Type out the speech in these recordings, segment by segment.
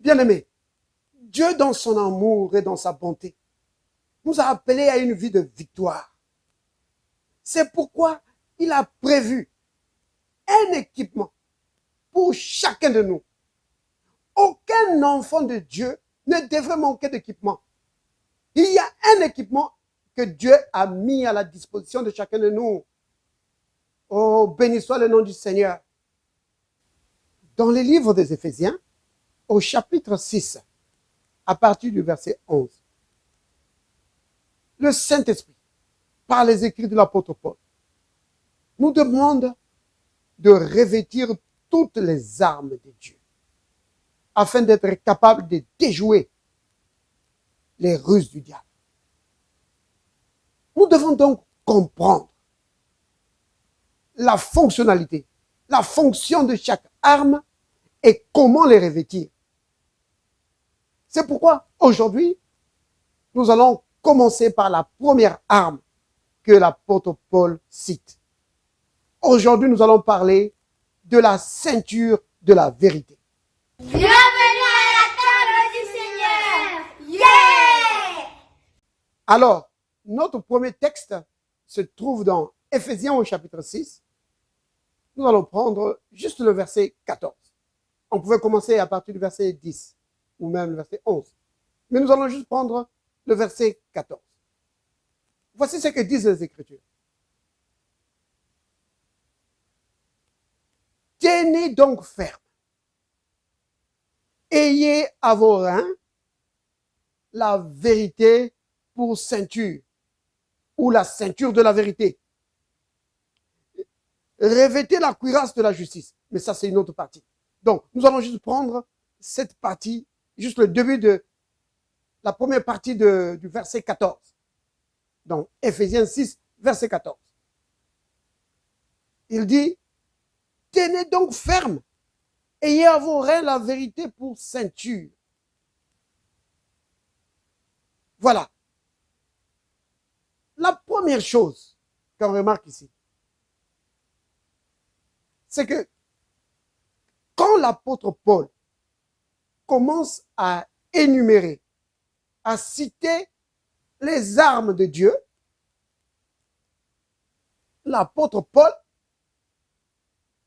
Bien-aimés, Dieu dans son amour et dans sa bonté nous a appelés à une vie de victoire. C'est pourquoi il a prévu un équipement pour chacun de nous. Aucun enfant de Dieu ne devrait manquer d'équipement. Il y a un équipement que Dieu a mis à la disposition de chacun de nous. Oh, béni soit le nom du Seigneur. Dans les livres des Éphésiens, au chapitre 6, à partir du verset 11, le Saint-Esprit, par les écrits de l'apôtre Paul, nous demande de revêtir toutes les armes de Dieu afin d'être capable de déjouer les ruses du diable. Nous devons donc comprendre la fonctionnalité, la fonction de chaque arme et comment les revêtir. C'est pourquoi aujourd'hui, nous allons commencer par la première arme que l'apôtre Paul cite. Aujourd'hui, nous allons parler de la ceinture de la vérité. Bienvenue à la table du Seigneur. Yeah! Alors, notre premier texte se trouve dans Éphésiens au chapitre 6. Nous allons prendre juste le verset 14. On pouvait commencer à partir du verset 10 ou même le verset 11. Mais nous allons juste prendre le verset 14. Voici ce que disent les Écritures. Tenez donc ferme. Ayez à vos reins la vérité pour ceinture, ou la ceinture de la vérité. Revêtez la cuirasse de la justice. Mais ça, c'est une autre partie. Donc, nous allons juste prendre cette partie, juste le début de la première partie du verset 14. Donc, Éphésiens 6, verset 14. Il dit, tenez donc ferme, ayez à vos reins la vérité pour ceinture. Voilà. La première chose qu'on remarque ici, c'est que quand l'apôtre Paul commence à énumérer, à citer les armes de Dieu, l'apôtre Paul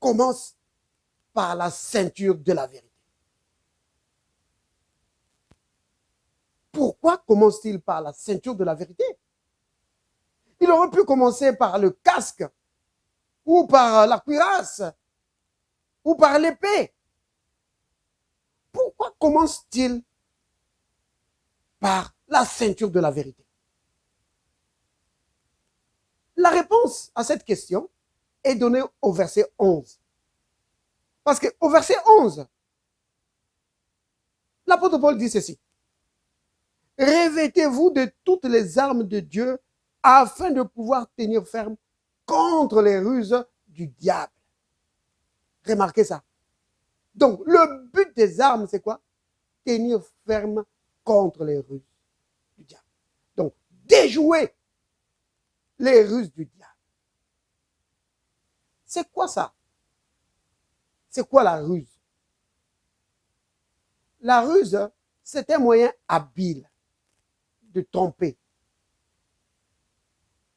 commence par la ceinture de la vérité. Pourquoi commence-t-il par la ceinture de la vérité? Il aurait pu commencer par le casque, ou par la cuirasse, ou par l'épée. Pourquoi commence-t-il par la ceinture de la vérité? La réponse à cette question est donnée au verset 11. Parce qu'au verset 11, l'apôtre Paul dit ceci. Revêtez-vous de toutes les armes de Dieu afin de pouvoir tenir ferme contre les ruses du diable. Remarquez ça. Donc, le but des armes, c'est quoi? Tenir ferme contre les ruses du diable. Donc, déjouer les ruses du diable. C'est quoi ça? C'est quoi la ruse? La ruse, c'est un moyen habile de tromper.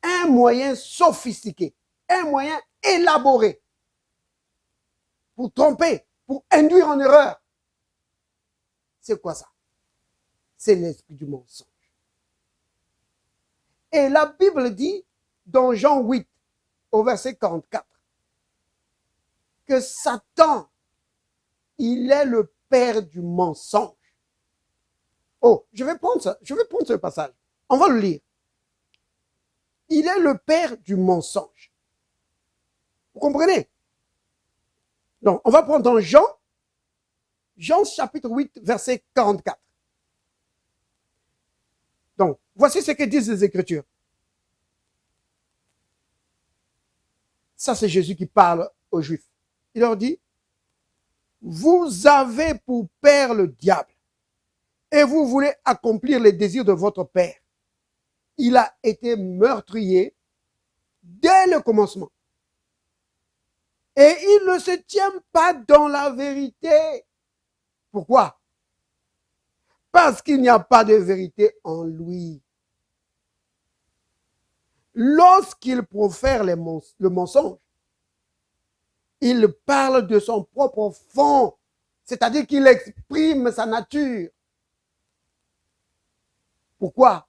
Un moyen sophistiqué, un moyen élaboré pour tromper, pour induire en erreur. C'est quoi ça? C'est l'esprit du mensonge. Et la Bible dit, dans Jean 8, au verset 44, que Satan, il est le père du mensonge. Oh, je vais prendre ce passage. On va le lire. Il est le père du mensonge. Vous comprenez? Donc, on va prendre dans Jean chapitre 8, verset 44. Donc, voici ce que disent les Écritures. Ça, c'est Jésus qui parle aux Juifs. Il leur dit, vous avez pour père le diable et vous voulez accomplir les désirs de votre père. Il a été meurtrier dès le commencement. Et il ne se tient pas dans la vérité. Pourquoi? Parce qu'il n'y a pas de vérité en lui. Lorsqu'il profère le mensonge, il parle de son propre fond, c'est-à-dire qu'il exprime sa nature. Pourquoi?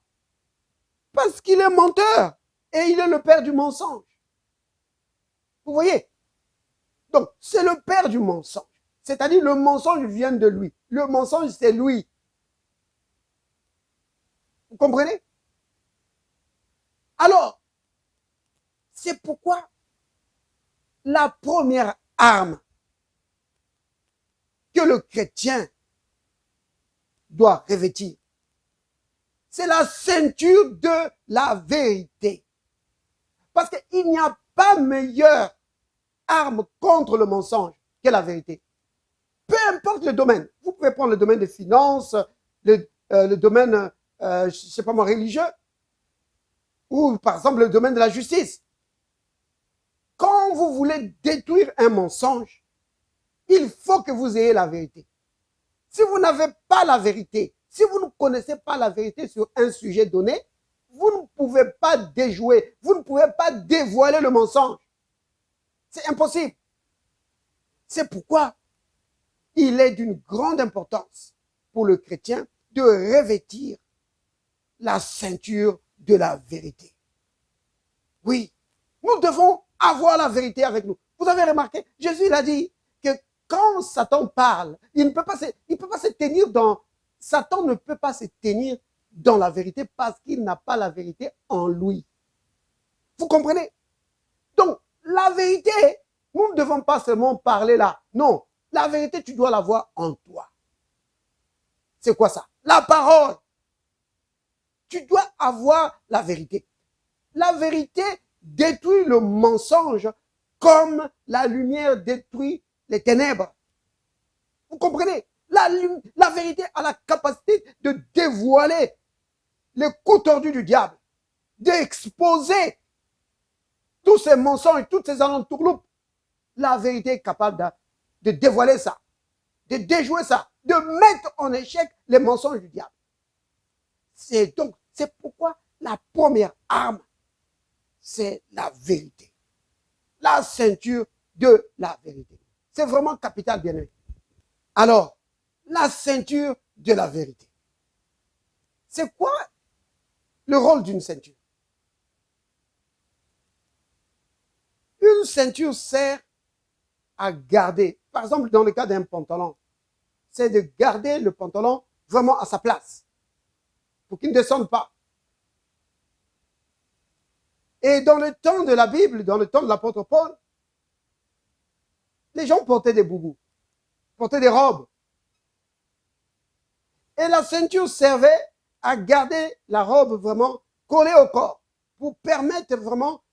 Parce qu'il est menteur et il est le père du mensonge. Vous voyez? Donc, c'est le père du mensonge. C'est-à-dire le mensonge vient de lui. Le mensonge, c'est lui. Vous comprenez? Alors, c'est pourquoi la première arme que le chrétien doit revêtir, c'est la ceinture de la vérité. Parce qu'il n'y a pas meilleure arme contre le mensonge que la vérité. Peu importe le domaine. Vous pouvez prendre le domaine des finances, le domaine, je ne sais pas moi, religieux, ou par exemple le domaine de la justice. Quand vous voulez détruire un mensonge, il faut que vous ayez la vérité. Si vous n'avez pas la vérité, si vous ne connaissez pas la vérité sur un sujet donné, vous ne pouvez pas déjouer, vous ne pouvez pas dévoiler le mensonge. C'est impossible. C'est pourquoi il est d'une grande importance pour le chrétien de revêtir la ceinture de la vérité. Oui, nous devons avoir la vérité avec nous. Vous avez remarqué, Jésus l'a dit que quand Satan parle, il ne peut pas se tenir dans... Satan ne peut pas se tenir dans la vérité parce qu'il n'a pas la vérité en lui. Vous comprenez? Donc, la vérité, nous ne devons pas seulement parler là. Non, la vérité, tu dois l'avoir en toi. C'est quoi ça? La parole. Tu dois avoir la vérité. La vérité détruit le mensonge comme la lumière détruit les ténèbres. Vous comprenez? La vérité a la capacité de dévoiler les coups tordus du diable, d'exposer tous ces mensonges, toutes ces alentourloupes. La vérité est capable de dévoiler ça, de déjouer ça, de mettre en échec les mensonges du diable. C'est pourquoi la première arme, c'est la vérité. La ceinture de la vérité. C'est vraiment capital, bien aimé. Alors, la ceinture de la vérité. C'est quoi le rôle d'une ceinture? Une ceinture sert à garder, par exemple dans le cas d'un pantalon, c'est de garder le pantalon vraiment à sa place pour qu'il ne descende pas. Et dans le temps de la Bible, dans le temps de l'apôtre Paul, les gens portaient des boubous, portaient des robes. Et la ceinture servait à garder la robe vraiment collée au corps pour permettre vraiment,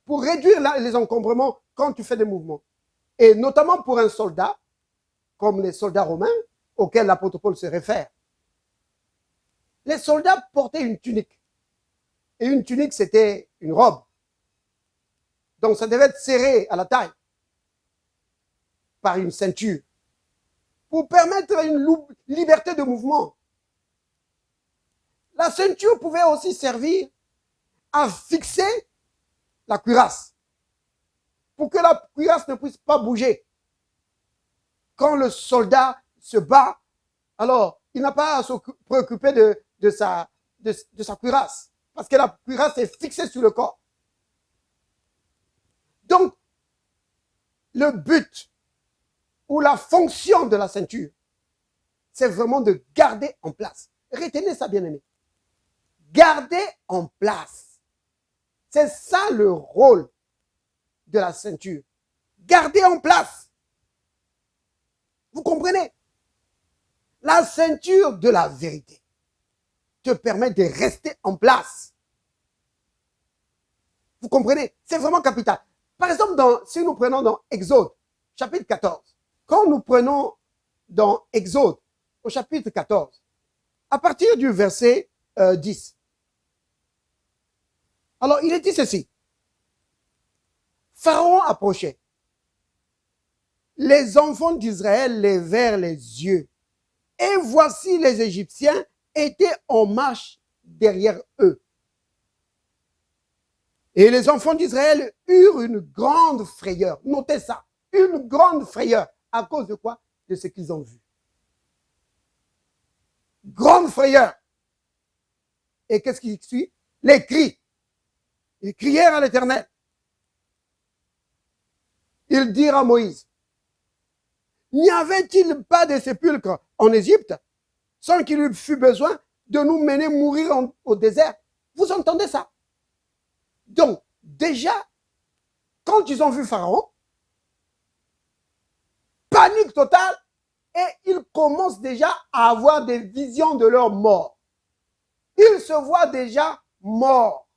pour réduire les encombrements quand tu fais des mouvements. Et notamment pour un soldat, comme les soldats romains auxquels l'apôtre Paul se réfère. Les soldats portaient une tunique. Et une tunique, c'était une robe. Donc ça devait être serré à la taille par une ceinture pour permettre une liberté de mouvement. La ceinture pouvait aussi servir à fixer la cuirasse pour que la cuirasse ne puisse pas bouger. Quand le soldat se bat, alors il n'a pas à se préoccuper de sa cuirasse parce que la cuirasse est fixée sur le corps. Donc, le but ou la fonction de la ceinture, c'est vraiment de garder en place. Retenez ça, bien aimé. Garder en place. C'est ça le rôle de la ceinture. Garder en place. Vous comprenez? La ceinture de la vérité te permet de rester en place. Vous comprenez? C'est vraiment capital. Par exemple, si nous prenons dans Exode, chapitre 14, quand nous prenons dans Exode, au chapitre 14, à partir du verset 10, alors il est dit ceci. Pharaon approchait. Les enfants d'Israël levèrent les yeux Et voici les Égyptiens étaient en marche derrière eux. Et les enfants d'Israël eurent une grande frayeur. Notez ça, une grande frayeur. À cause de quoi? De ce qu'ils ont vu. Grande frayeur. Et qu'est-ce qui suit? Les cris. Ils crièrent à l'Éternel. Ils dirent à Moïse, n'y avait-il pas de sépulcres en Égypte sans qu'il eût fût besoin de nous mener mourir au désert? Vous entendez ça? Donc, déjà, quand ils ont vu Pharaon, panique totale, et ils commencent déjà à avoir des visions de leur mort. Ils se voient déjà morts.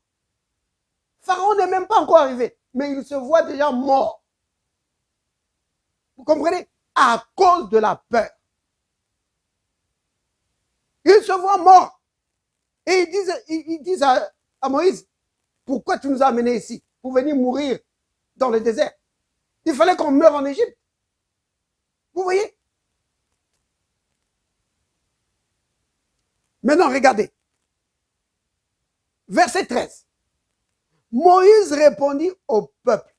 Pharaon n'est même pas encore arrivé, mais il se voit déjà mort. Vous comprenez? À cause de la peur. Ils se voient morts. Et ils disent à Moïse, pourquoi tu nous as amenés ici pour venir mourir dans le désert? Il fallait qu'on meure en Égypte. Vous voyez? Maintenant, regardez. Verset 13. Moïse répondit au peuple,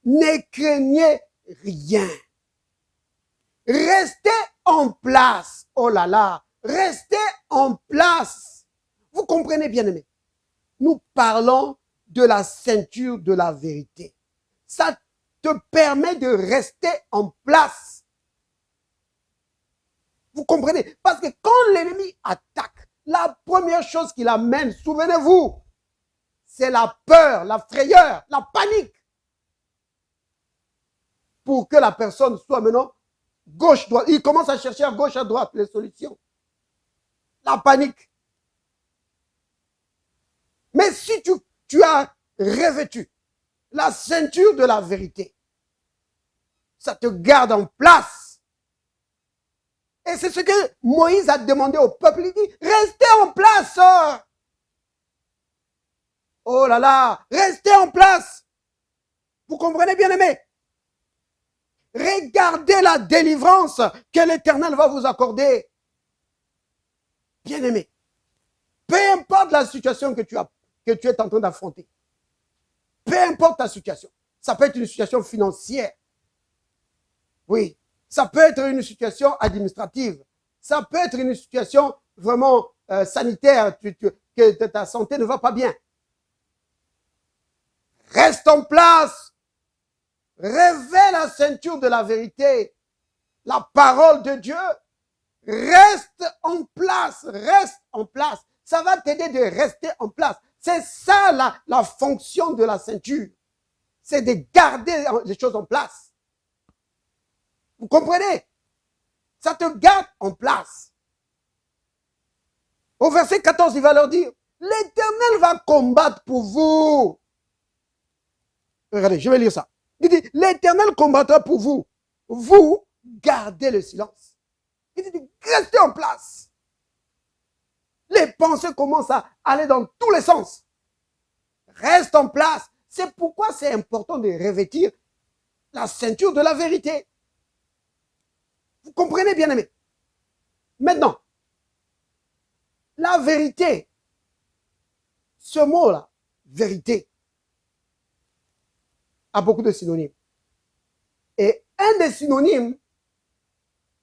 ne craignez rien. Restez en place. Oh là là, restez en place. Vous comprenez, bien-aimés? Nous parlons de la ceinture de la vérité. Ça te permet de rester en place. Vous comprenez? Parce que quand l'ennemi attaque, la première chose qu'il amène, souvenez-vous, c'est la peur, la frayeur, la panique. Pour que la personne soit maintenant gauche-droite. Il commence à chercher à gauche, à droite les solutions. La panique. Mais si tu as revêtu la ceinture de la vérité, ça te garde en place. Et c'est ce que Moïse a demandé au peuple. Il dit, restez en place. Oh là là, restez en place. Vous comprenez, bien aimé? Regardez la délivrance que l'Éternel va vous accorder. Bien aimé, peu importe la situation que tu es en train d'affronter, peu importe ta situation, ça peut être une situation financière, oui, ça peut être une situation administrative, ça peut être une situation vraiment sanitaire, que ta santé ne va pas bien. Reste en place. Révèle la ceinture de la vérité. La parole de Dieu. Reste en place. Reste en place. Ça va t'aider de rester en place. C'est ça la fonction de la ceinture. C'est de garder les choses en place. Vous comprenez? Ça te garde en place. Au verset 14, il va leur dire, l'Éternel va combattre pour vous. Regardez, je vais lire ça. Il dit, l'Éternel combattra pour vous. Vous, gardez le silence. Il dit, restez en place. Les pensées commencent à aller dans tous les sens. Reste en place. C'est pourquoi c'est important de revêtir la ceinture de la vérité. Vous comprenez, bien aimé? Maintenant, la vérité, ce mot-là, vérité, a beaucoup de synonymes. Et un des synonymes,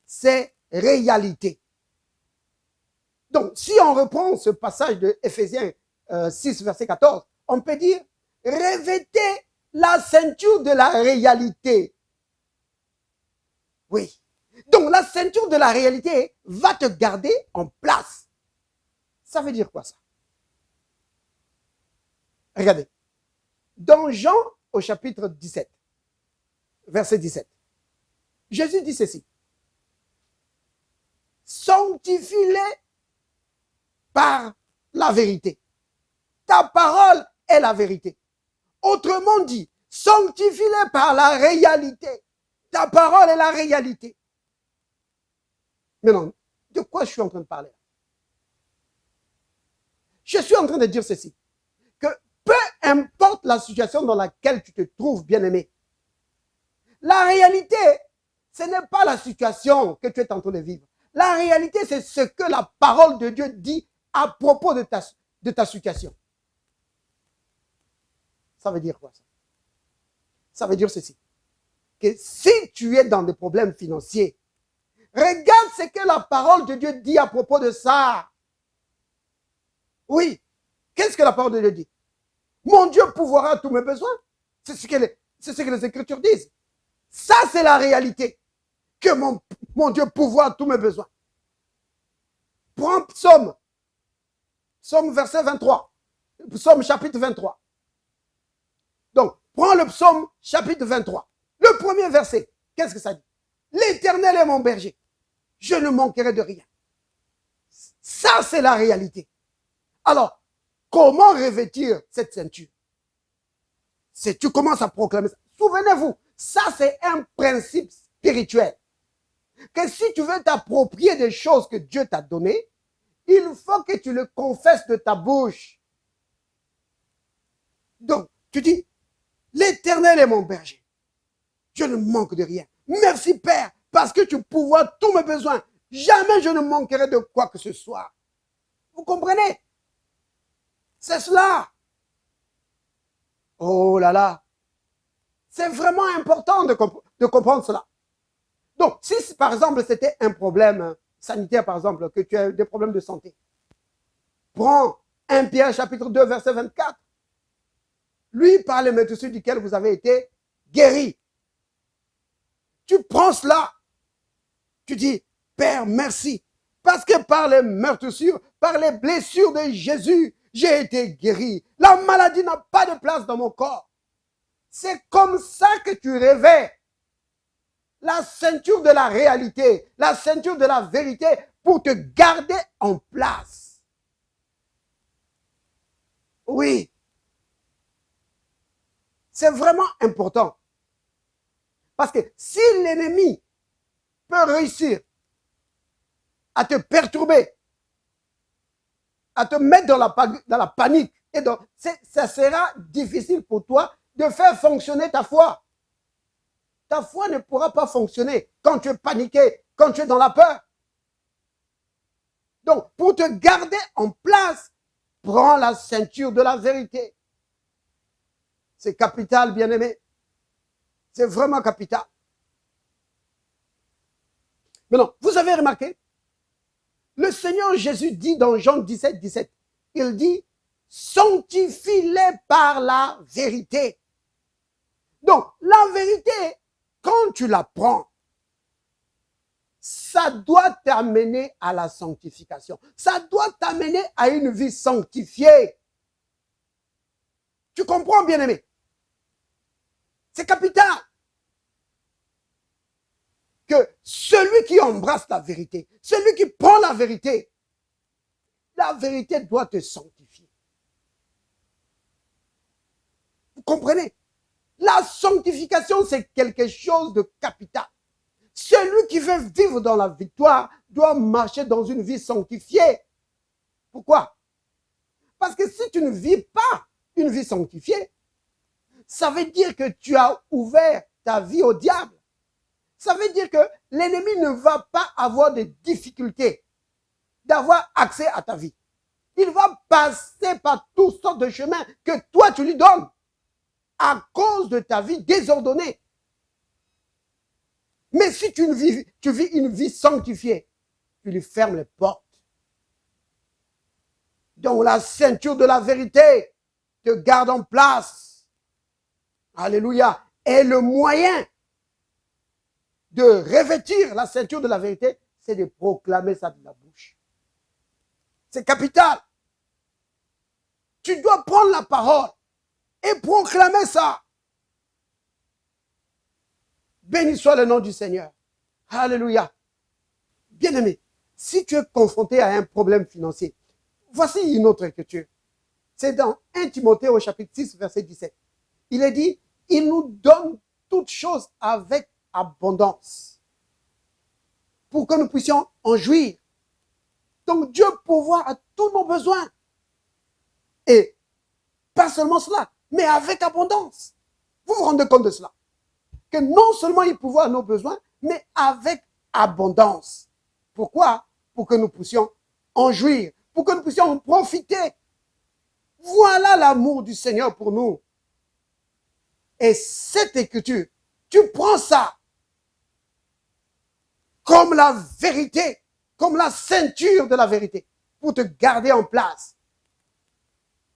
c'est réalité. Donc, si on reprend ce passage de Éphésiens 6, verset 14, on peut dire, revêtez la ceinture de la réalité. Oui. Donc, la ceinture de la réalité va te garder en place. Ça veut dire quoi, ça? Regardez. Dans Jean, au chapitre 17, verset 17, Jésus dit ceci. Sanctifie-les par la vérité. Ta parole est la vérité. Autrement dit, sanctifie-les par la réalité. Ta parole est la réalité. Maintenant, de quoi je suis en train de parler? Je suis en train de dire ceci, que peu importe la situation dans laquelle tu te trouves, bien-aimé, la réalité, Ce n'est pas la situation que tu es en train de vivre. La réalité, c'est ce que la parole de Dieu dit à propos de ta situation. Ça veut dire quoi ça? Ça veut dire ceci. Que si tu es dans des problèmes financiers, regarde ce que la parole de Dieu dit à propos de ça. Oui. Qu'est-ce que la parole de Dieu dit? Mon Dieu pourvoira tous mes besoins. C'est ce que les Écritures disent. Ça, c'est la réalité. Que mon Dieu pourvoit tous mes besoins. Prends Psaume verset 23. Psaume chapitre 23. Donc, prends le Psaume chapitre 23. Le premier verset, qu'est-ce que ça dit? L'Éternel est mon berger. Je ne manquerai de rien. Ça, c'est la réalité. Alors, comment revêtir cette ceinture? C'est tu commences à proclamer ça. Souvenez-vous, ça, c'est un principe spirituel. Que si tu veux t'approprier des choses que Dieu t'a données, il faut que tu le confesses de ta bouche. Donc, tu dis, l'Éternel est mon berger. Je ne manque de rien. Merci Père, parce que tu pourvois tous mes besoins. Jamais je ne manquerai de quoi que ce soit. Vous comprenez? C'est cela. Oh là là. C'est vraiment important de comprendre cela. Donc, si par exemple c'était un problème sanitaire, par exemple, que tu as des problèmes de santé, prends 1 Pierre chapitre 2, verset 24. Lui, par les meurtrissures duquel vous avez été guéris. Tu prends cela. Tu dis, Père, merci. Parce que par les meurtrissures, par les blessures de Jésus, j'ai été guéri. La maladie n'a pas de place dans mon corps. C'est comme ça que tu revêts la ceinture de la réalité, la ceinture de la vérité pour te garder en place. Oui. C'est vraiment important. Parce que si l'ennemi peut réussir à te perturber, à te mettre dans la panique, et donc ça sera difficile pour toi de faire fonctionner ta foi. Ta foi ne pourra pas fonctionner quand tu es paniqué, quand tu es dans la peur. Donc, pour te garder en place, prends la ceinture de la vérité. C'est capital, bien-aimé. C'est vraiment capital. Maintenant, vous avez remarqué, le Seigneur Jésus dit dans Jean 17, 17, il dit, sanctifie-les par la vérité. Donc, la vérité, quand tu la prends, ça doit t'amener à la sanctification. Ça doit t'amener à une vie sanctifiée. Tu comprends, bien-aimé? C'est capital. Que celui qui embrasse la vérité, celui qui prend la vérité doit te sanctifier. Vous comprenez? La sanctification, c'est quelque chose de capital. Celui qui veut vivre dans la victoire doit marcher dans une vie sanctifiée. Pourquoi? Parce que si tu ne vis pas une vie sanctifiée, ça veut dire que tu as ouvert ta vie au diable. Ça veut dire que l'ennemi ne va pas avoir de difficultés d'avoir accès à ta vie. Il va passer par toutes sortes de chemins que toi tu lui donnes à cause de ta vie désordonnée. Mais si tu vis une vie sanctifiée, tu lui fermes les portes. Donc la ceinture de la vérité te garde en place. Alléluia. Et le moyen de revêtir la ceinture de la vérité, c'est de proclamer ça de la bouche. C'est capital. Tu dois prendre la parole et proclamer ça. Béni soit le nom du Seigneur. Alléluia. Bien-aimé, si tu es confronté à un problème financier, voici une autre écriture. C'est dans 1 Timothée au chapitre 6, verset 17. Il est dit, il nous donne toutes choses avec abondance pour que nous puissions en jouir. Donc Dieu pourvoit à tous nos besoins. Et pas seulement cela, mais avec abondance. Vous vous rendez compte de cela? Que non seulement il pourvoit à nos besoins, mais avec abondance. Pourquoi? Pour que nous puissions en jouir, pour que nous puissions en profiter. Voilà l'amour du Seigneur pour nous. Et cette écriture, tu prends ça comme la vérité, comme la ceinture de la vérité, pour te garder en place.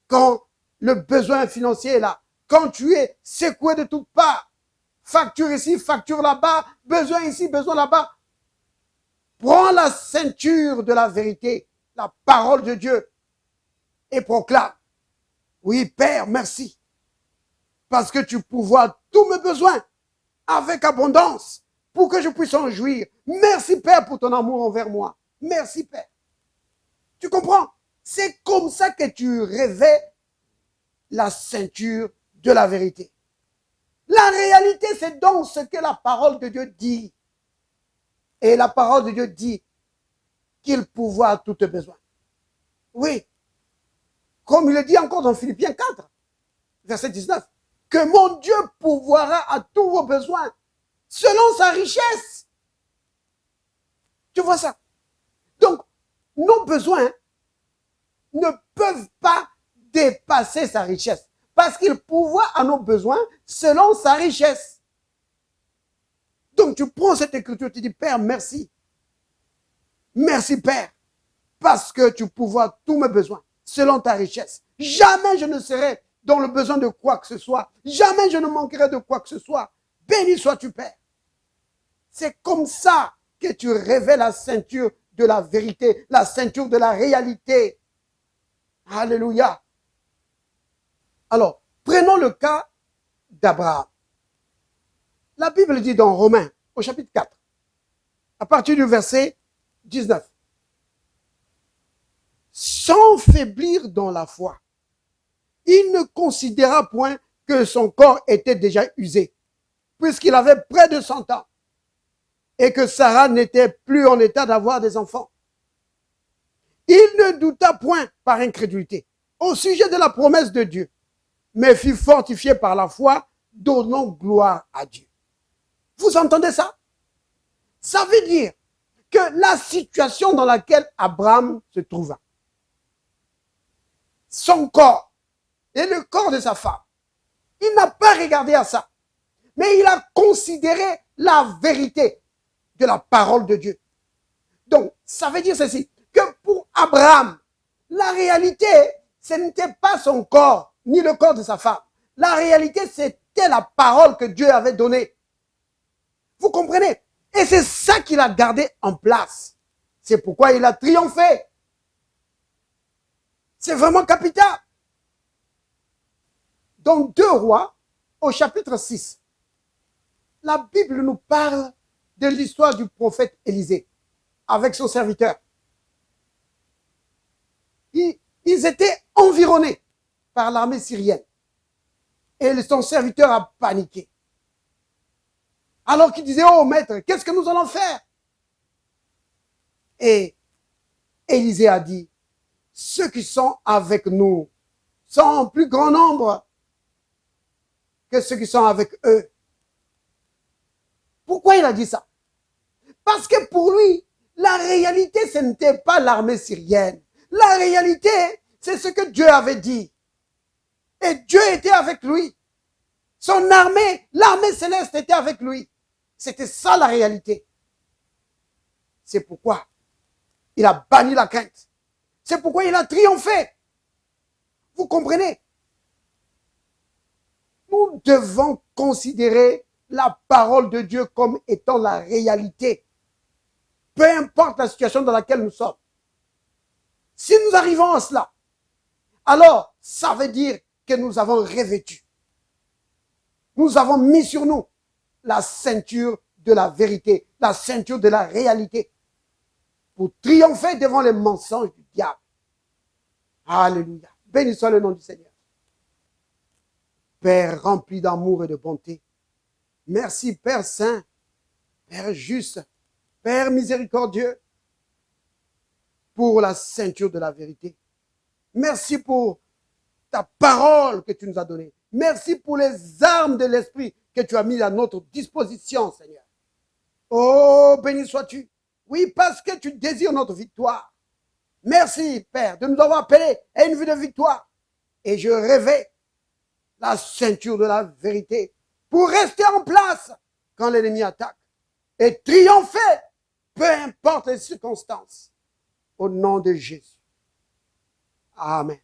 Quand le besoin financier est là, quand tu es secoué de toutes parts, facture ici, facture là-bas, besoin ici, besoin là-bas, prends la ceinture de la vérité, la parole de Dieu, et proclame. Oui, Père, merci. Parce que tu pourvois tous mes besoins avec abondance pour que je puisse en jouir. Merci, Père, pour ton amour envers moi. Merci, Père. Tu comprends? C'est comme ça que tu revêts la ceinture de la vérité. La réalité, c'est donc ce que la parole de Dieu dit. Et la parole de Dieu dit qu'il pourvoit tous tes besoins. Oui. Comme il le dit encore dans Philippiens 4, verset 19, que mon Dieu pourvoira à tous vos besoins selon sa richesse. Tu vois ça? Donc, nos besoins ne peuvent pas dépasser sa richesse parce qu'il pourvoit à nos besoins selon sa richesse. Donc, tu prends cette écriture, tu dis, Père, merci. Merci, Père, parce que tu pourvois tous mes besoins selon ta richesse. Jamais je ne serai dans le besoin de quoi que ce soit. Jamais je ne manquerai de quoi que ce soit. Béni sois-tu, Père. C'est comme ça que tu révèles la ceinture de la vérité, la ceinture de la réalité. Alléluia. Alors, prenons le cas d'Abraham. La Bible dit dans Romains, au chapitre 4, à partir du verset 19, sans faiblir dans la foi, il ne considéra point que son corps était déjà usé, puisqu'il avait près de 100 ans, et que Sarah n'était plus en état d'avoir des enfants. Il ne douta point par incrédulité au sujet de la promesse de Dieu, mais fut fortifié par la foi, donnant gloire à Dieu. Vous entendez ça? Ça veut dire que la situation dans laquelle Abraham se trouva, son corps et le corps de sa femme, il n'a pas regardé à ça, mais il a considéré la vérité de la parole de Dieu. Donc, ça veut dire ceci, que pour Abraham, la réalité, ce n'était pas son corps, ni le corps de sa femme. La réalité, c'était la parole que Dieu avait donnée. Vous comprenez? Et c'est ça qu'il a gardé en place. C'est pourquoi il a triomphé. C'est vraiment capital. Dans 2 Rois, au chapitre 6, la Bible nous parle de l'histoire du prophète Élisée avec son serviteur. Ils étaient environnés par l'armée syrienne. Et son serviteur a paniqué. Alors qu'il disait, oh maître, qu'est-ce que nous allons faire? Et Élisée a dit, ceux qui sont avec nous sont en plus grand nombre que ceux qui sont avec eux. Pourquoi il a dit ça? Parce que pour lui, la réalité, ce n'était pas l'armée syrienne. La réalité, c'est ce que Dieu avait dit. Et Dieu était avec lui. Son armée, l'armée céleste était avec lui. C'était ça la réalité. C'est pourquoi il a banni la crainte. C'est pourquoi il a triomphé. Vous comprenez? Nous devons considérer la parole de Dieu comme étant la réalité. Peu importe la situation dans laquelle nous sommes. Si nous arrivons à cela, alors ça veut dire que nous avons revêtu. Nous avons mis sur nous la ceinture de la vérité, la ceinture de la réalité, pour triompher devant les mensonges du diable. Alléluia. Béni soit le nom du Seigneur. Père rempli d'amour et de bonté, merci Père saint, Père juste, Père miséricordieux, pour la ceinture de la vérité. Merci pour ta parole que tu nous as donnée. Merci pour les armes de l'esprit que tu as mises à notre disposition, Seigneur. Oh, béni sois-tu. Oui, parce que tu désires notre victoire. Merci, Père, de nous avoir appelés à une vie de victoire. Et je rêvais la ceinture de la vérité pour rester en place quand l'ennemi attaque et triompher, peu importe les circonstances. Au nom de Jésus. Amen.